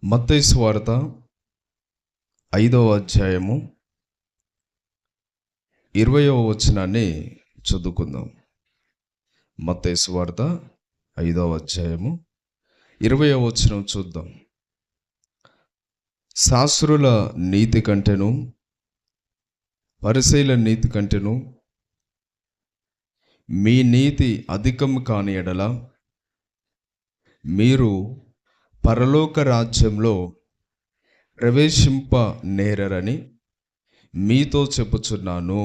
మత్తయి సువార్త 5వ అధ్యాయము 20వ వచనాన్ని చదువుకుందాం. మత్తయి సువార్త 5వ అధ్యాయము 20వ వచనం చూద్దాం. శాస్త్రుల నీతి కంటెను పరిసయ్యుల నీతి కంటెను మీ నీతి అధికం కాని ఎడల మీరు పరలోక రాజ్యంలో ప్రవేశింప నేరరని మీతో చెప్పుచున్నాను.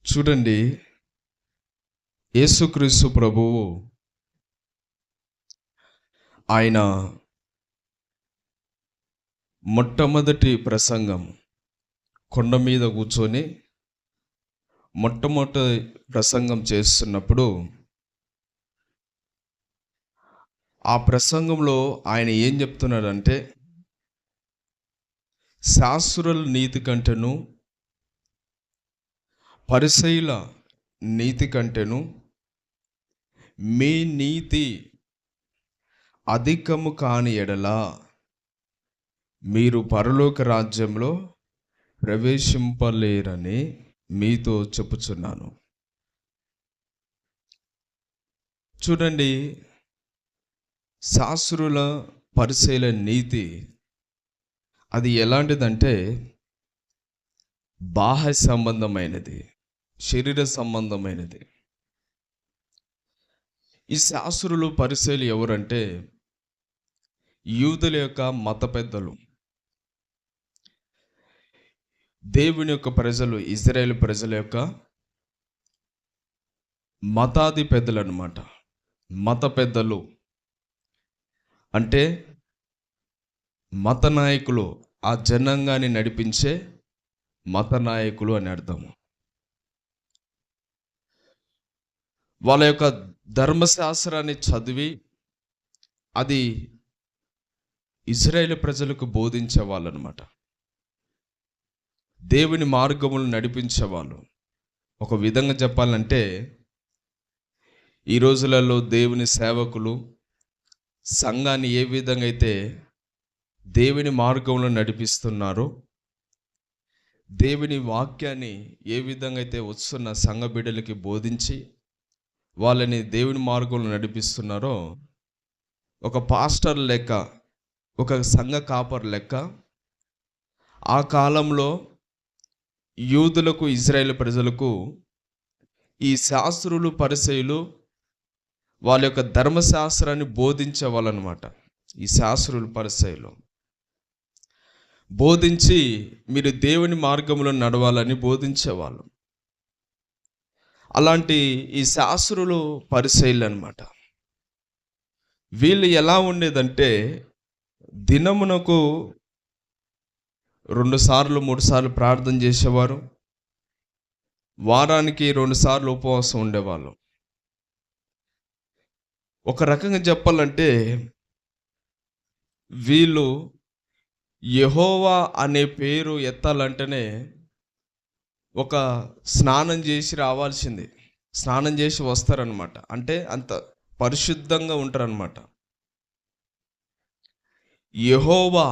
చూడండి, యేసుక్రీస్తు ప్రభువు ఆయన మొట్టమొదటి ప్రసంగం కొండ మీద కూర్చొని మొట్టమొదటి ప్రసంగం చేస్తున్నప్పుడు ఆ ప్రసంగంలో ఆయన ఏం చెప్తున్నాడంటే, శాస్త్రుల నీతి కంటెను పరిసయ్యుల నీతి కంటెను మీ నీతి అధికము కాని ఎడల మీరు పరలోక రాజ్యంలో ప్రవేశింపలేరని మీతో చెప్పుచున్నాను. చూడండి, శాస్త్రుల పరిసయ్యుల నీతి అది ఎలాంటిదంటే బాహ్య సంబంధమైనది, శరీర సంబంధమైనది. ఈ శాస్త్రులు పరిసయ్యులు ఎవరంటే యూదుల యొక్క మత పెద్దలు, దేవుని యొక్క ప్రజలు, ఇజ్రాయేల్ ప్రజల యొక్క మతాది పెద్దలు అన్నమాట. మత పెద్దలు అంటే మత నాయకులు, ఆ జనాంగాన్ని నడిపించే మత నాయకులు అని అర్థం. వాళ్ళ యొక్క ధర్మశాస్త్రాన్ని చదివి అది ఇజ్రాయేల్ ప్రజలకు బోధించే వాళ్ళు అన్నమాట. దేవుని మార్గములు నడిపించేవాళ్ళు. ఒక విధంగా చెప్పాలంటే ఈ రోజులలో దేవుని సేవకులు సంఘాన్ని ఏ విధంగా అయితే దేవుని మార్గంలో నడిపిస్తున్నారో, దేవుని వాక్యాన్ని ఏ విధంగా అయితే వస్తున్న సంఘ బిడ్డలకి బోధించి వాళ్ళని దేవుని మార్గంలో నడిపిస్తున్నారో, ఒక పాస్టర్ లెక్క, ఒక సంఘ కాపర్ లెక్క ఆ కాలంలో యూదులకు, ఇజ్రాయేల్ ప్రజలకు ఈ శాస్త్రులు పరిసయ్యులు వాళ్ళ యొక్క ధర్మశాస్త్రాన్ని బోధించే వాళ్ళు అనమాట. ఈ శాస్త్రులు పరిసయ్యులు బోధించి మీరు దేవుని మార్గంలో నడవాలని బోధించేవాళ్ళు. అలాంటి ఈ శాస్త్రులు పరిసయ్యులు అనమాట. వీళ్ళు ఎలా ఉండేదంటే దినమునకు 2 సార్లు 3 సార్లు ప్రార్థన చేసేవారు, వారానికి 2 సార్లు ఉపవాసం ఉండేవాళ్ళు. ఒక రకంగా చెప్పాలంటే వీళ్ళు యెహోవా అనే పేరు ఎత్తాలంటేనే ఒక స్నానం చేసి రావాల్సింది, స్నానం చేసి వస్తారనమాట. అంటే అంత పరిశుద్ధంగా ఉంటారనమాట. యెహోవా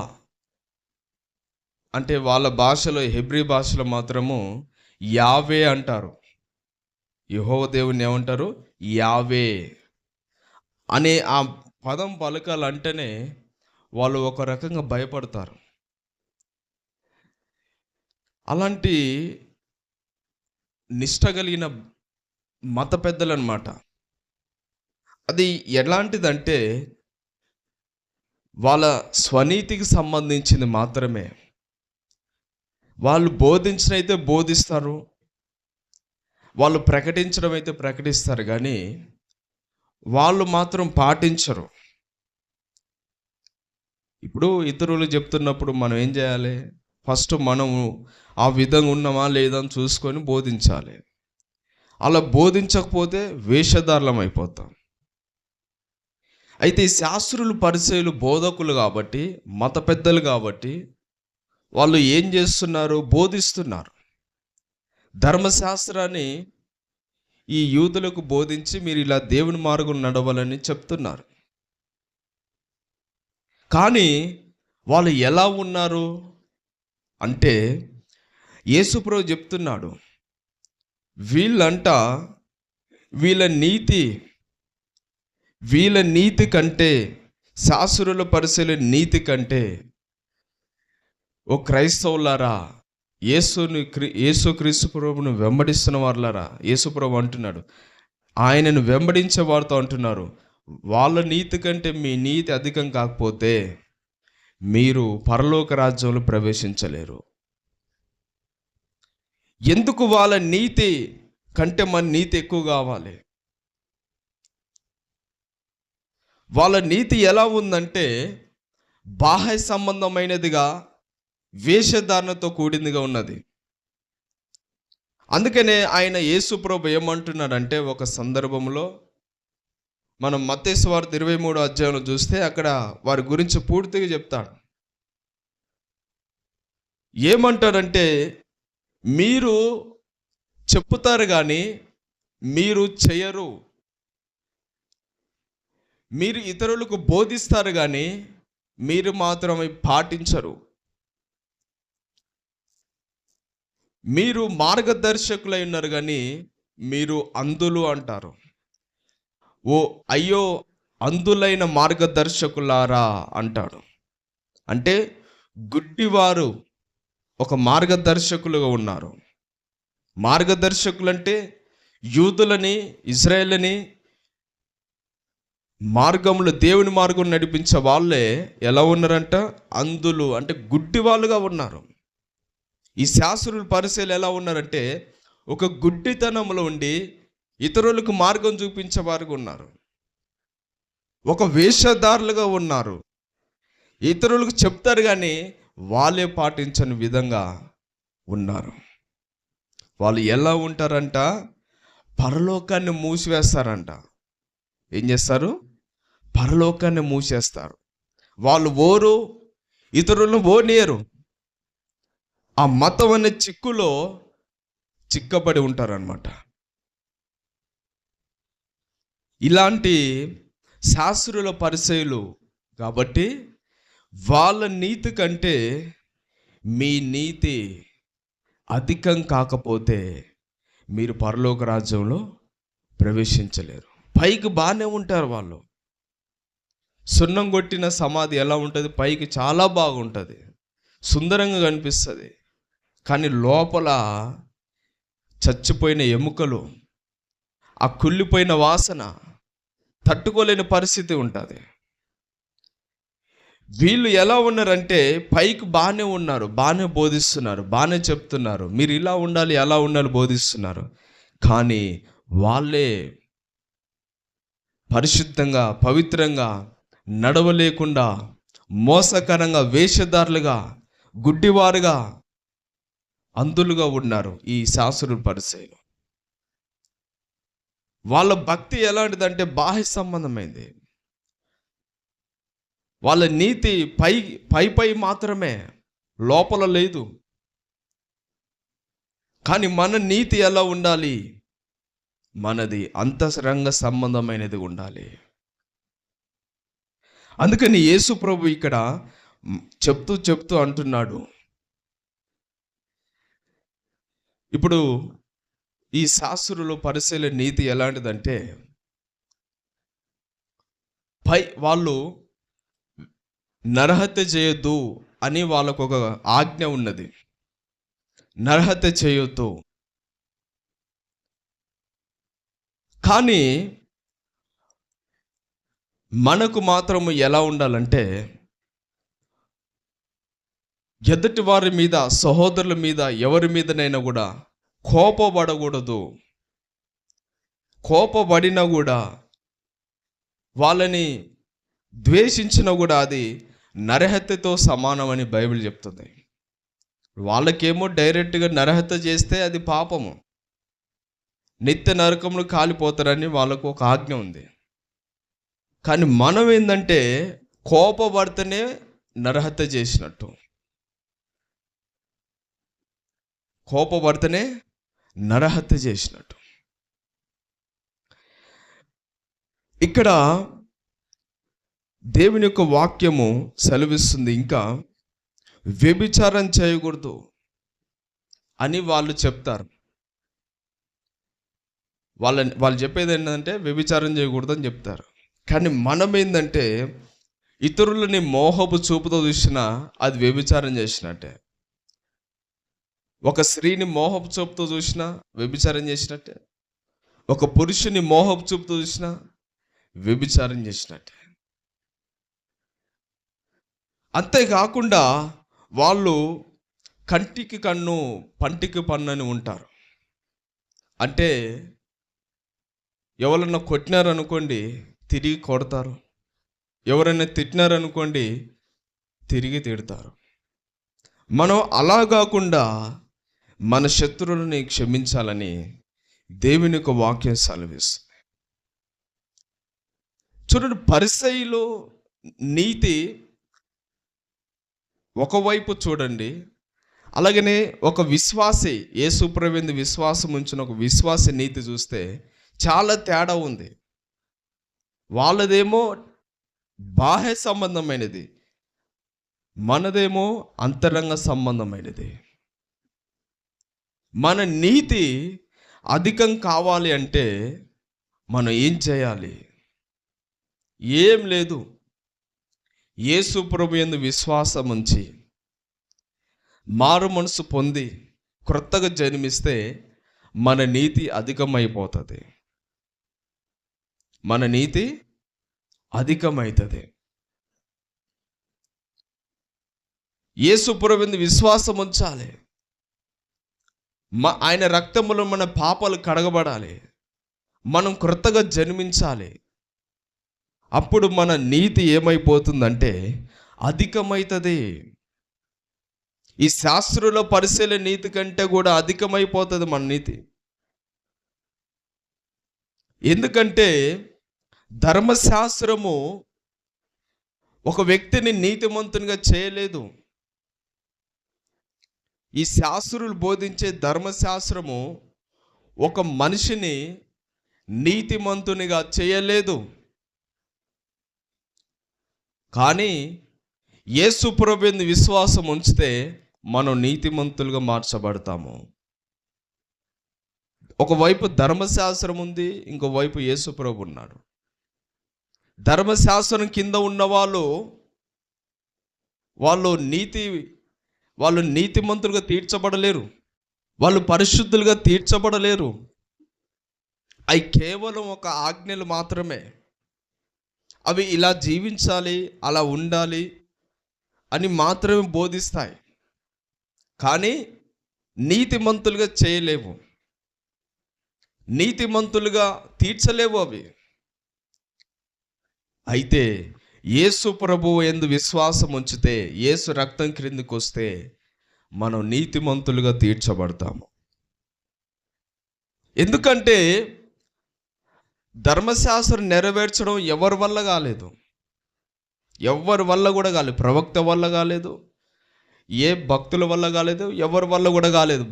అంటే వాళ్ళ భాషలో, హెబ్రీ భాషలో మాత్రము యావే అంటారు. యెహోవా దేవుని ఏమంటారు? యావే అనే ఆ పదం పలకాలంటేనే వాళ్ళు ఒక రకంగా భయపడతారు. అలాంటి నిష్ట కలిగిన మత పెద్దలు అన్నమాట. అది ఎలాంటిదంటే వాళ్ళ స్వనీతికి సంబంధించింది మాత్రమే. వాళ్ళు బోధించినైతే బోధిస్తారు, వాళ్ళు ప్రకటించడం అయితే ప్రకటిస్తారు, కానీ వాళ్ళు మాత్రం పాటించరు. ఇప్పుడు ఇతరులు చెప్తున్నప్పుడు మనం ఏం చేయాలి? ఫస్ట్ మనము ఆ విధంగా ఉన్నామా లేదా అని చూసుకొని బోధించాలి. అలా బోధించకపోతే వేషధారులం అయిపోతాం. అయితే ఈ శాస్త్రులు పరిసయ్యులు బోధకులు కాబట్టి, మత పెద్దలు కాబట్టి వాళ్ళు ఏం చేస్తున్నారు? బోధిస్తున్నారు. ధర్మశాస్త్రాన్ని ఈ యూదులకు బోధించి మీరు ఇలా దేవుని మార్గం నడవాలని చెప్తున్నారు. కానీ వాళ్ళు ఎలా ఉన్నారు అంటే యేసుప్రభు చెప్తున్నాడు, వీళ్ళంట వీళ్ళ నీతి కంటే, శాస్త్రుల పరిశీలన నీతి కంటే, ఓ క్రైస్తవులారా, యేసుక్రీస్తు ప్రభువును వెంబడిస్తున్న వాళ్ళారా, యేసుప్రభు అంటున్నాడు, ఆయనను వెంబడించే వారితో అంటున్నారు, వాళ్ళ నీతి కంటే మీ నీతి అధికం కాకపోతే మీరు పరలోక రాజ్యంలో ప్రవేశించలేరు. ఎందుకు వాళ్ళ నీతి కంటే మన నీతి ఎక్కువ కావాలి? వాళ్ళ నీతి ఎలా ఉందంటే బాహ్య సంబంధమైనదిగా, వేషధారణతో కూడిందిగా ఉన్నది. అందుకనే ఆయన యేసుప్రభు ఏమంటున్నాడంటే, ఒక సందర్భంలో మనం మత్తయి సువార్త 23వ అధ్యాయంలో చూస్తే అక్కడ వారి గురించి పూర్తిగా చెప్తాడు. ఏమంటాడంటే, మీరు చెప్పుతారు కానీ మీరు చేయరు, మీరు ఇతరులకు బోధిస్తారు కానీ మీరు మాత్రమే పాటించరు, మీరు మార్గదర్శకులై ఉన్నారు కానీ మీరు అంధులు అంటారు. ఓ అయ్యో అంధులైన మార్గదర్శకులారా అంటాడు. అంటే గుడ్డివారు ఒక మార్గదర్శకులుగా ఉన్నారు. మార్గదర్శకులంటే యూదులని, ఇజ్రాయేలుని మార్గంలో, దేవుని మార్గం నడిపించే వాళ్ళే ఎలా ఉన్నారంట? అంధులు, అంటే గుడ్డి వాళ్ళుగా ఉన్నారు. ఈ శాస్త్రుల పరిశీలన ఎలా ఉన్నారంటే ఒక గుడ్డితనంలో ఉండి ఇతరులకు మార్గం చూపించే వారుగా ఉన్నారు. ఒక వేషధారులుగా ఉన్నారు. ఇతరులకు చెప్తారు కానీ వాళ్ళే పాటించని విధంగా ఉన్నారు. వాళ్ళు ఎలా ఉంటారంట? పరలోకాన్ని మూసివేస్తారంట. ఏం చేస్తారు? పరలోకాన్ని మూసేస్తారు. వాళ్ళు ఇతరులను ఓనేరు. ఆ మతం అనే చిక్కులో చిక్కబడి ఉంటారన్నమాట. ఇలాంటి శాస్త్రుల పరిచయులు కాబట్టి వాళ్ళ నీతి కంటే మీ నీతి అధికం కాకపోతే మీరు పరలోక రాజ్యంలో ప్రవేశించలేరు. పైకి బాగానే ఉంటారు వాళ్ళు. సున్నం కొట్టిన సమాధి ఎలా ఉంటుంది? పైకి చాలా బాగుంటుంది, సుందరంగా కనిపిస్తుంది. కానీ లోపల చచ్చిపోయిన ఎముకలు, ఆ కుళ్ళిపోయిన వాసన తట్టుకోలేని పరిస్థితి ఉంటుంది. వీళ్ళు ఎలా ఉన్నారంటే పైకి బాగానే ఉన్నారు, బాగానే బోధిస్తున్నారు, బాగానే చెప్తున్నారు, మీరు ఇలా ఉండాలి అలా ఉండాలి బోధిస్తున్నారు. కానీ వాళ్ళే పరిశుద్ధంగా, పవిత్రంగా నడవలేకుండా, మోసకరంగా, వేషధారులుగా, గుడ్డివారుగా, అంధులుగా ఉన్నారు ఈ శాస్త్రుల పరిచయులు. వాళ్ళ భక్తి ఎలాంటిదంటే బాహ్య సంబంధమైంది. వాళ్ళ నీతి పై మాత్రమే, లోపల లేదు. కానీ మన నీతి ఎలా ఉండాలి? మనది అంతరంగ సంబంధమైనది ఉండాలి. అందుకని యేసు ప్రభు ఇక్కడ చెప్తూ అంటున్నాడు, ఇప్పుడు ఈ శాస్త్రులు పరిశీలన నీతి ఎలాంటిదంటే వాళ్ళు నరహత్య చేయొద్దు అని వాళ్ళకు ఒక ఆజ్ఞ ఉన్నది. నరహత్య చేయొద్దు. కానీ మనకు మాత్రము ఎలా ఉండాలంటే ఎదుటి వారి మీద, సహోదరుల మీద, ఎవరి మీదనైనా కూడా కోపపడకూడదు. కోపపడినా కూడా, వాళ్ళని ద్వేషించినా కూడా అది నరహత్యతో సమానమని బైబిల్ చెప్తుంది. వాళ్ళకేమో డైరెక్ట్గా నరహత్య చేస్తే అది పాపము, నిత్య నరకంలో కాలిపోతారని వాళ్ళకు ఒక ఆజ్ఞ ఉంది. కానీ మనం ఏంటంటే కోపపడితేనే నరహత్య చేసినట్టు, కోపపడితేనే నరహత్య చేసినట్టు. ఇక్కడ దేవుని యొక్క వాక్యము సెలవిస్తుంది, ఇంకా వ్యభిచారం చేయకూడదు అని వాళ్ళు చెప్తారు. వాళ్ళు చెప్పేది ఏంటంటే వ్యభిచారం చేయకూడదు అని చెప్తారు. కానీ మనం ఏంటంటే ఇతరులని మోహపు చూపుతో చూసినా అది వ్యభిచారం చేసినట్టే. ఒక స్త్రీని మోహపు చూపుతో చూసినా వ్యభిచారం చేసినట్టే. ఒక పురుషుని మోహపు చూపుతో చూసినా వ్యభిచారం చేసినట్టే. అంతేకాకుండా వాళ్ళు కంటికి కన్ను పంటికి పన్ను అని ఉంటారు. అంటే ఎవరన్నా కొట్టినారనుకోండి తిరిగి కొడతారు, ఎవరైనా తిట్టినారనుకోండి తిరిగి తిడతారు. మనం అలా కాకుండా మన శత్రువులని క్షమించాలని దేవుని యొక్క వాక్యం సెలవిస్తుంది. చూడండి, పరిసయ్యులు నీతి ఒకవైపు చూడండి, అలాగనే ఒక విశ్వాసి, యేసు ప్రభువునందు విశ్వాసం ఉంచిన ఒక విశ్వాసి నీతి చూస్తే చాలా తేడా ఉంది. వాళ్ళదేమో బాహ్య సంబంధమైనది, మనదేమో అంతరంగ సంబంధమైనది. మన నీతి అధికం కావాలి అంటే మనం ఏం చేయాలి? ఏం లేదు, యేసు ప్రభువునందు విశ్వాసం ఉంచి మారు మనసు పొంది క్రొత్తగా జన్మిస్తే మన నీతి అధికమైపోతుంది. మన నీతి అధికమవుతుంది. యేసు ప్రభువునందు విశ్వాసం ఉంచాలి. ఆయన రక్తములో మన పాపాలు కడగబడాలి. మనం క్రొత్తగా జన్మించాలి. అప్పుడు మన నీతి ఏమైపోతుందంటే అధికమవుతుంది. ఈ శాస్త్రుల పరిశీలన నీతి కంటే కూడా అధికమైపోతుంది మన నీతి. ఎందుకంటే ధర్మశాస్త్రము ఒక వ్యక్తిని నీతిమంతునిగా చేయలేదు. ఈ శాస్త్రులు బోధించే ధర్మశాస్త్రము ఒక మనిషిని నీతిమంతునిగా చేయలేదు. కానీ యేసు ప్రభువునందు విశ్వాసం ఉంచితే మనం నీతిమంతులుగా మార్చబడతాము. ఒకవైపు ధర్మశాస్త్రం ఉంది, ఇంకోవైపు యేసు ప్రభువు ఉన్నాడు. ధర్మశాస్త్రం కింద ఉన్న వాళ్ళు నీతిమంతులుగా తీర్చబడలేరు, వాళ్ళు పరిశుద్ధులుగా తీర్చబడలేరు. అవి కేవలం ఒక ఆజ్ఞలు మాత్రమే. అవి ఇలా జీవించాలి, అలా ఉండాలి అని మాత్రమే బోధిస్తాయి, కానీ నీతిమంతులుగా చేయలేవు, నీతిమంతులుగా తీర్చలేవు అవి. అయితే యేసు ప్రభువు యందు విశ్వాసం ఉంచితే, యేసు రక్తం క్రిందికి వస్తే మనం నీతిమంతులుగా తీర్చబడతాము. ఎందుకంటే ధర్మశాస్త్రం నెరవేర్చడం ఎవరి వల్ల కాలేదు, ఎవరి వల్ల కూడా కాలేదు. ప్రవక్త వల్ల కాలేదు, ఏ భక్తుల వల్ల కాలేదు, ఎవరి వల్ల కూడా కాలేదు.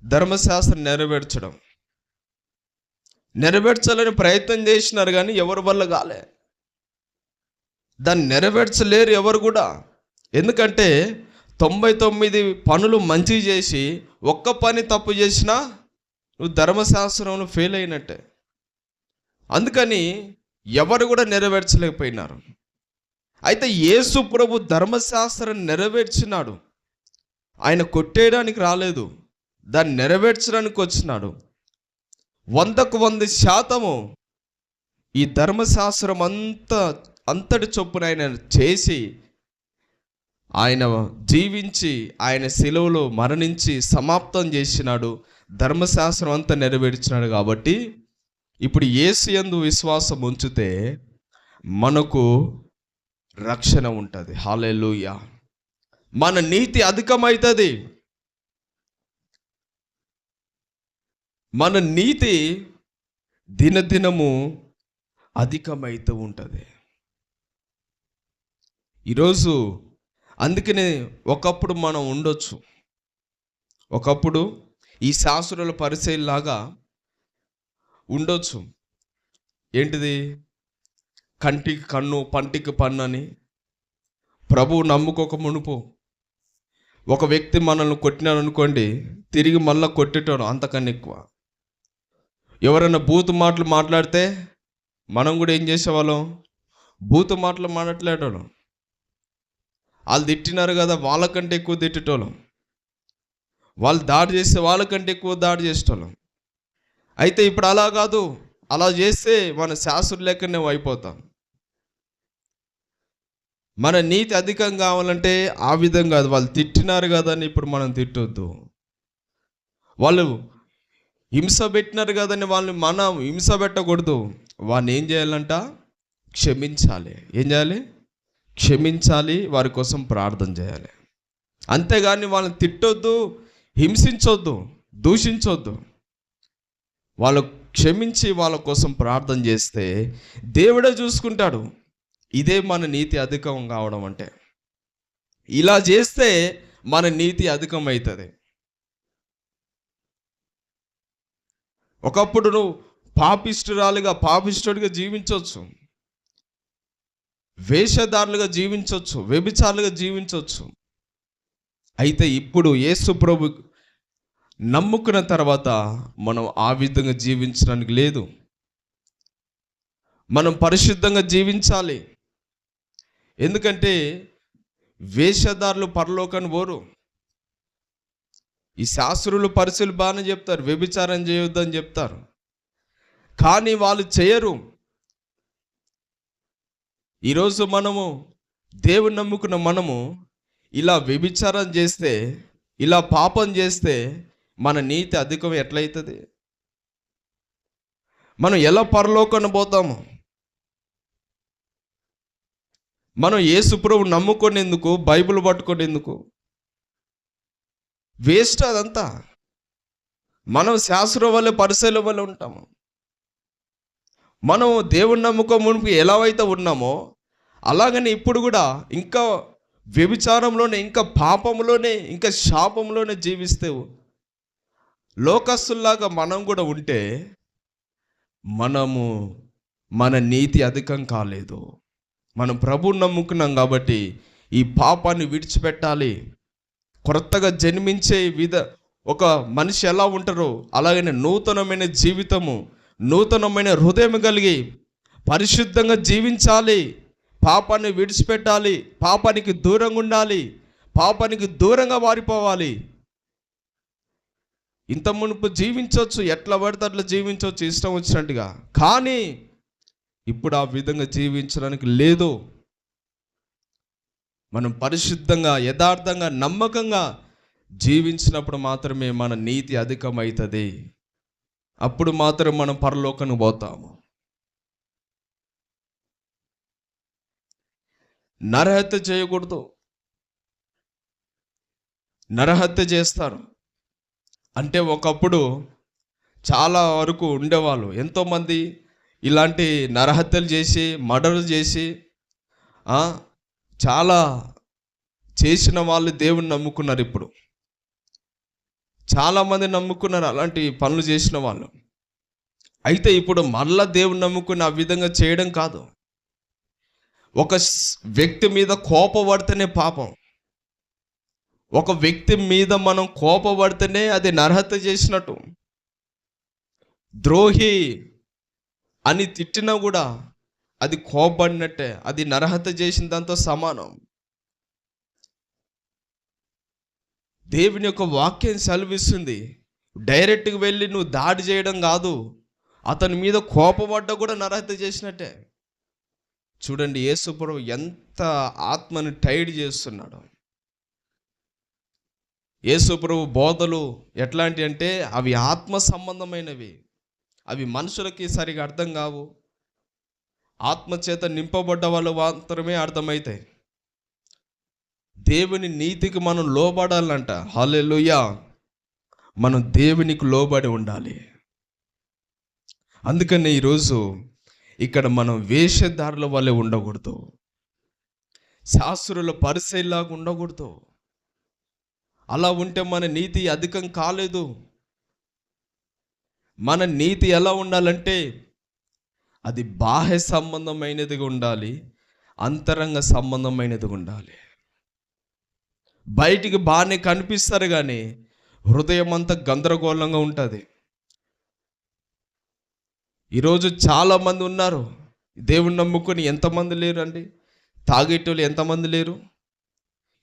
ధర్మశాస్త్రం నెరవేర్చాలని ప్రయత్నం చేసినారు, కానీ ఎవరి వల్ల కాలే. దాన్ని నెరవేర్చలేరు ఎవరు కూడా. ఎందుకంటే 99 పనులు మంచి చేసి ఒక్క పని తప్పు చేసినా నువ్వు ధర్మశాస్త్రంలో ఫెయిల్ అయినట్టే. అందుకని ఎవరు కూడా నెరవేర్చలేకపోయినారు. అయితే యేసు ప్రభు ధర్మశాస్త్రం నెరవేర్చినాడు. ఆయన కొట్టేయడానికి రాలేదు, దాన్ని నెరవేర్చడానికి వచ్చినాడు. 100కు 100% ఈ ధర్మశాస్త్రం అంతటి చొప్పున ఆయన చేసి, ఆయన జీవించి, ఆయన శిలువలో మరణించి సమాప్తం చేసినాడు. ధర్మశాస్త్రం అంతా నెరవేర్చినాడు. కాబట్టి ఇప్పుడు యేసు యందు విశ్వాసం ఉంచితే మనకు రక్షణ ఉంటుంది. హల్లెలూయా. మన నీతి అధికమవుతుంది. మన నీతి దినదినము అధికమవుతూ ఉంటుంది. ఈరోజు అందుకనే ఒకప్పుడు మనం ఉండొచ్చు, ఒకప్పుడు ఈ శాస్త్రుల పరిచయలాగా ఉండొచ్చు. ఏంటిది? కంటికి కన్ను పంటికి పన్ను అని ప్రభువు నమ్ముకోక మునుపు ఒక వ్యక్తి మనల్ని కొట్టినాడు అనుకోండి, తిరిగి మళ్ళీ కొట్టేటోడు అంతకన్నా ఎక్కువ. ఎవరైనా బూతు మాటలు మాట్లాడితే మనం కూడా ఏం చేసేవాళ్ళం? బూతు మాటలు మాట్లాడేటోళ్ళం. వాళ్ళు తిట్టినారు కదా, వాళ్ళకంటే ఎక్కువ తిట్టేటోళ్ళం. వాళ్ళు దాడి చేస్తే వాళ్ళకంటే ఎక్కువ దాడి చేసేటోళ్ళం. అయితే ఇప్పుడు అలా కాదు. అలా చేస్తే మన శాస్త్రులు లెక్కనే అయిపోతాం. మన నీతి అధికం కావాలంటే ఆ విధంగా కాదు. వాళ్ళు తిట్టినారు కదా అని ఇప్పుడు మనం తిట్టొద్దు. వాళ్ళు హింస పెట్టినారు కదని వాళ్ళని మనం హింస పెట్టకూడదు. వాడిని ఏం చేయాలంట? క్షమించాలి. ఏం చేయాలి? క్షమించాలి. వారి కోసం ప్రార్థన చేయాలి. అంతేగాని వాళ్ళని తిట్టొద్దు, హింసించొద్దు, దూషించొద్దు. వాళ్ళు క్షమించి వాళ్ళ కోసం ప్రార్థన చేస్తే దేవుడే చూసుకుంటాడు. ఇదే మన నీతి అధికం కావడం అంటే. ఇలా చేస్తే మన నీతి అధికం అవుతుంది. ఒకప్పుడు నువ్వు పాపిష్టుడిగా జీవించవచ్చు, వేషధారులుగా జీవించవచ్చు, వ్యభిచారులుగా జీవించవచ్చు. అయితే ఇప్పుడు యేసు ప్రభు నమ్ముకున్న తర్వాత మనం ఆ విధంగా జీవించడానికి లేదు. మనం పరిశుద్ధంగా జీవించాలి. ఎందుకంటే వేషధారులు పరలోకాన్ని పోరు. ఈ శాస్త్రులు పరిశీలు బాగానే చెప్తారు, వ్యభిచారం చేయొద్దని చెప్తారు, కానీ వాళ్ళు చేయరు. ఈరోజు మనము దేవుని నమ్ముకున్న మనము ఇలా వ్యభిచారం చేస్తే, ఇలా పాపం చేస్తే మన నీతి అధికం ఎట్లయితుంది? మనం ఎలా పరలోకాన్ని పోతాము? మనం యేసు ప్రభువు నమ్ముకునేందుకు, బైబిల్ పట్టుకునేందుకు వేస్ట్ అదంతా. మనం శాస్త్రం వల్ల పరిశీల వల్ల ఉంటాము. మనం దేవుని నమ్ముకో మునుపు ఎలా అయితే ఉన్నామో అలాగని ఇప్పుడు కూడా ఇంకా వ్యభిచారంలోనే, ఇంకా పాపంలోనే, ఇంకా శాపంలోనే జీవిస్తే లోకస్తుల్లాగా మనం కూడా ఉంటే మన నీతి అధికం కాలేదు. మనం ప్రభువుని నమ్ముకున్నాం కాబట్టి ఈ పాపాన్ని విడిచిపెట్టాలి. కొత్తగా జన్మించే ఒక మనిషి ఎలా ఉంటారో అలాగనే నూతనమైన జీవితము, నూతనమైన హృదయం కలిగి పరిశుద్ధంగా జీవించాలి. పాపాన్ని విడిచిపెట్టాలి. పాపానికి దూరంగా ఉండాలి. పాపానికి దూరంగా మారిపోవాలి. ఇంత మునుపు జీవించవచ్చు, ఎట్లా పడితే అట్లా జీవించవచ్చు, ఇష్టం వచ్చినట్టుగా. కానీ ఇప్పుడు ఆ విధంగా జీవించడానికి లేదు. మనం పరిశుద్ధంగా, యథార్థంగా, నమ్మకంగా జీవించినప్పుడు మాత్రమే మన నీతి అధికమవుతుంది. అప్పుడు మాత్రం మనం పరలోకానికి పోతాము. నరహత్య చేయకూడదు. నరహత్య చేస్తారు అంటే ఒకప్పుడు చాలా వరకు ఉండేవాళ్ళు, ఎంతోమంది ఇలాంటి నరహత్యలు చేసి, మర్డర్లు చేసి, చాలా చేసిన వాళ్ళు దేవుని నమ్ముకున్నారు. ఇప్పుడు చాలామంది నమ్ముకున్నారు అలాంటి పనులు చేసిన వాళ్ళు. అయితే ఇప్పుడు మళ్ళా దేవుని నమ్ముకుని ఆ విధంగా చేయడం కాదు. ఒక వ్యక్తి మీద కోపపడితేనే పాపం. ఒక వ్యక్తి మీద మనం కోపపడితేనే అది నరహత్య చేసినట్టు. ద్రోహి అని తిట్టినా కూడా అది కోపపడినట్టే, అది నరహత్య చేసిన దాంతో సమానం. దేవుని యొక్క వాక్యం సెలవిస్తుంది, డైరెక్ట్గా వెళ్ళి నువ్వు దాడి చేయడం కాదు, అతని మీద కోపపడ్డా కూడా నరహత్య చేసినట్టే. చూడండి యేసు ప్రభువు ఎంత ఆత్మని టైడ్ చేస్తున్నాడు. యేసు ప్రభు బోధలు ఎట్లాంటి అంటే అవి ఆత్మ సంబంధమైనవి. అవి మనుషులకి సరిగా అర్థం కావు. ఆత్మచేత నింపబడ్డ వాళ్ళు మాత్రమే అర్థమవుతాయి. దేవుని నీతికి మనం లోబడాలంట. హల్లెలూయా. మనం దేవునికి లోబడి ఉండాలి. అందుకని ఈరోజు ఇక్కడ మనం వేషధారుల వల్లే ఉండకూడదు, శాస్త్రుల పరిచయలాగా ఉండకూడదు. అలా ఉంటే మన నీతి అధికం కాలేదు. మన నీతి ఎలా ఉండాలంటే అది బాహ్య సంబంధమైనదిగా ఉండాలి, అంతరంగ సంబంధమైనదిగా ఉండాలి. బయటికి బాగానే కనిపిస్తారు కానీ హృదయం అంతా గందరగోళంగా ఉంటుంది. ఈరోజు చాలామంది ఉన్నారు, దేవుని నమ్ముకొని ఎంతమంది లేరండి? తాగేటోళ్ళు ఎంతమంది లేరు?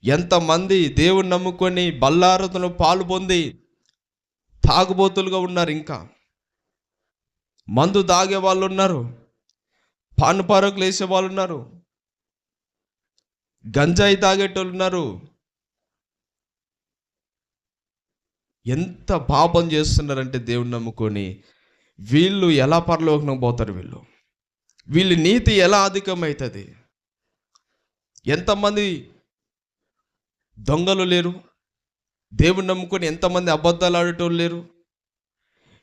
ఎంతమంది దేవుని నమ్ముకొని బల్లారతను పాలు పొంది తాగుబోతులుగా ఉన్నారు. ఇంకా మందు తాగే వాళ్ళు ఉన్నారు, పానుపారకులు వేసే వాళ్ళు ఉన్నారు, గంజాయి తాగేటోళ్ళు ఉన్నారు. ఎంత పాపం చేస్తున్నారంటే దేవుని నమ్ముకొని వీళ్ళు ఎలా పరలోకం పోతారు? వీళ్ళ నీతి ఎలా అధికమవుతుంది? ఎంతమంది దొంగలు లేరు? దేవుని నమ్ముకొని ఎంతమంది అబద్ధాలు ఆడేటోళ్ళు లేరు?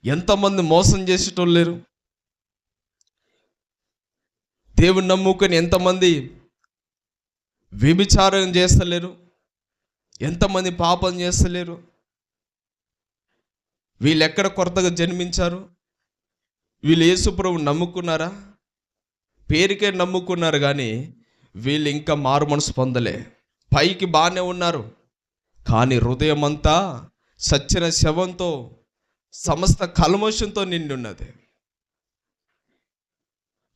ఎంతమంది మోసం చేసేటోళ్ళు లేరు? దేవుని నమ్ముకొని ఎంతమంది వ్యభిచారం చేస్తలేరు? ఎంతమంది పాపం చేస్తలేరు? వీళ్ళు ఎక్కడ కొత్తగా జన్మించారు? వీళ్ళు యేసుప్రభువుని నమ్ముకున్నారా? పేరుకే నమ్ముకున్నారు కానీ వీళ్ళు ఇంకా మారు మనసు పొందలే. పైకి బాగానే ఉన్నారు కానీ హృదయం అంతా సచ్చిన శవంతో, సమస్త కల్మషంతో నిండి ఉన్నది.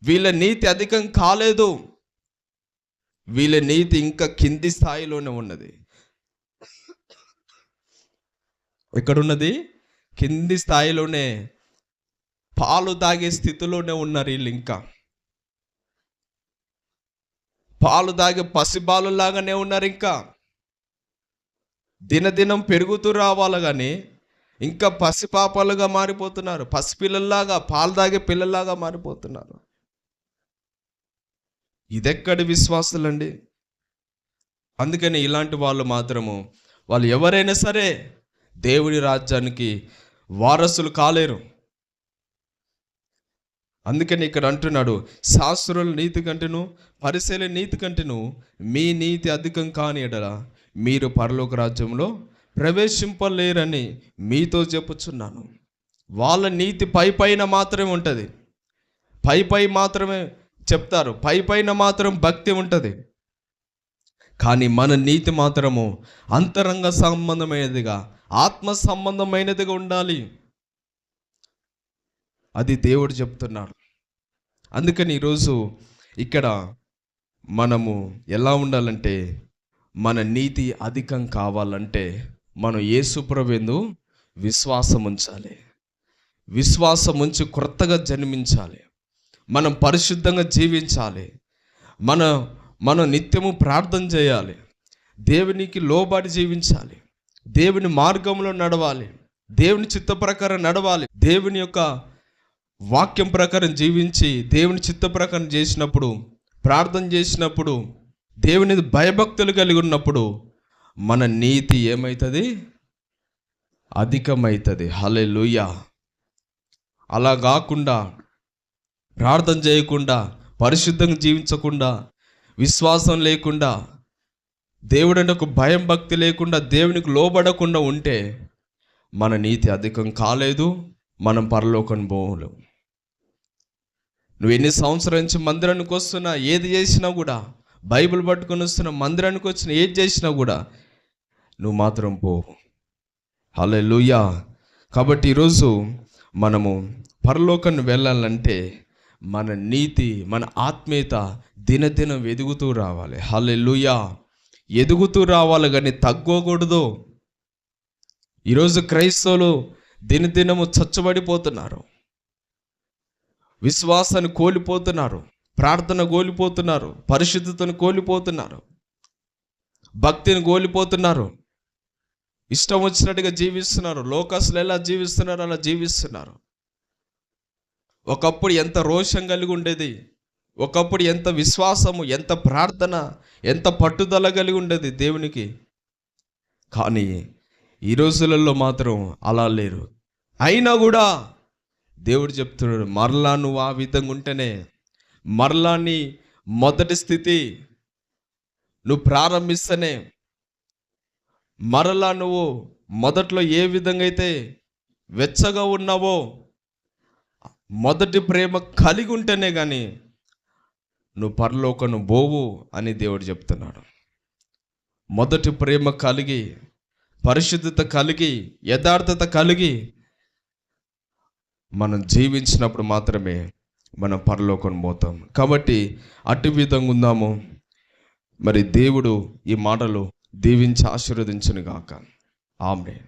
వీళ్ళ నీతి అధికం కాలేదు, వీళ్ళ నీతి ఇంకా కింది స్థాయిలోనే ఉన్నది. ఎక్కడున్నది? కింది స్థాయిలోనే, పాలు తాగే స్థితిలోనే ఉన్నారు వీళ్ళు. ఇంకా పాలు తాగే పసిబాలులాగానే ఉన్నారు. ఇంకా దినదినం పెరుగుతూ రావాలి కానీ ఇంకా పసిపాపాలుగా మారిపోతున్నారు. పసిపిల్లల్లాగా, పాలు తాగే పిల్లల్లాగా మారిపోతున్నారు. ఇదెక్కడి విశ్వాసులండి? అందుకని ఇలాంటి వాళ్ళు మాత్రము, వాళ్ళు ఎవరైనా సరే దేవుని రాజ్యానికి వారసులు కాలేరు. అందుకని ఇక్కడ అంటున్నాడు, శాస్త్రుల నీతి కంటేను పరిసయ్యుల నీతి కంటేను మీ నీతి అధికం కాని ఎడల మీరు పరలోక రాజ్యంలో ప్రవేశింపలేరని మీతో చెప్పుచున్నాను. వాళ్ళ నీతి పైన మాత్రమే ఉంటుంది, పై మాత్రమే చెప్తారు, పైన మాత్రం భక్తి ఉంటుంది. కానీ మన నీతి మాత్రము అంతరంగ సంబంధమైనదిగా, ఆత్మ సంబంధమైనదిగా ఉండాలి. అది దేవుడు చెప్తున్నాడు. అందుకని ఈరోజు ఇక్కడ మనము ఎలా ఉండాలంటే, మన నీతి అధికం కావాలంటే మనం యేసుప్రభువును విశ్వాసం ఉంచాలి. విశ్వాసం ఉంచి క్రొత్తగా జన్మించాలి. మనం పరిశుద్ధంగా జీవించాలి. మనం నిత్యము ప్రార్థన చేయాలి. దేవునికి లోబడి జీవించాలి. దేవుని మార్గంలో నడవాలి. దేవుని చిత్త ప్రకారం నడవాలి. దేవుని యొక్క వాక్యం ప్రకారం జీవించి దేవుని చిత్త ప్రకారం చేసినప్పుడు, ప్రార్థన చేసినప్పుడు, దేవుని భయభక్తులు కలిగి ఉన్నప్పుడు మన నీతి ఏమవుతుంది? అధికమవుతుంది. హల్లెలూయా. అలా కాకుండా, ప్రార్థన చేయకుండా, పరిశుద్ధంగా జీవించకుండా, విశ్వాసం లేకుండా, దేవుడు అంటే ఒక భయం భక్తి లేకుండా, దేవునికి లోబడకుండా ఉంటే మన నీతి అధికం కాలేదు, మనం పరలోకం పోలేం. నువ్వు ఎన్ని సంవత్సరాల నుంచి మందిరానికి వస్తున్నా, ఏది చేసినా కూడా, బైబిల్ పట్టుకొని వస్తున్నా, మందిరానికి వచ్చిన ఏది చేసినా కూడా నువ్వు మాత్రం పోవు. హల్లెలూయా. కాబట్టి ఈరోజు మనము పరలోకాన్ని వెళ్ళాలంటే మన నీతి, మన ఆత్మీయత దినదినం ఎదుగుతూ రావాలి. హల్లెలూయా. ఎదుగుతూ రావాలి కానీ తగ్గకూడదు. ఈరోజు క్రైస్తవులు దినదినము చచ్చబడిపోతున్నారు, విశ్వాసాన్ని కోల్పోతున్నారు, ప్రార్థన కోల్పోతున్నారు, పరిశుద్ధతను కోల్పోతున్నారు, భక్తిని కోల్పోతున్నారు. ఇష్టం వచ్చినట్టుగా జీవిస్తున్నారు. లోకస్తులు ఎలా జీవిస్తున్నారు అలా జీవిస్తున్నారు. ఒకప్పుడు ఎంత రోషం కలిగి ఉండేది, ఒకప్పుడు ఎంత విశ్వాసము, ఎంత ప్రార్థన, ఎంత పట్టుదల కలిగి ఉండేది దేవునికి. కానీ ఈ రోజులలో మాత్రం అలా లేరు. అయినా కూడా దేవుడు చెప్తున్నాడు, మరలా నువ్వు ఆ విధంగా ఉంటేనే, మరలా నీ మొదటి స్థితి నువ్వు ప్రారంభిస్తేనే, మరలా నువ్వు మొదట్లో ఏ విధంగా అయితే వెచ్చగా ఉన్నావో మొదటి ప్రేమ కలిగి ఉంటేనే కానీ నువ్వు పరలోకం పోవు అని దేవుడు చెప్తున్నాడు. మొదటి ప్రేమ కలిగి, పరిశుద్ధత కలిగి, యథార్థత కలిగి మనం జీవించినప్పుడు మాత్రమే మనం పరలోకం పోతాం. కాబట్టి అటు విధంగా ఉందాము. మరి దేవుడు ఈ మాటలు దీవించి ఆశీర్వదించును గాక. ఆమేన్.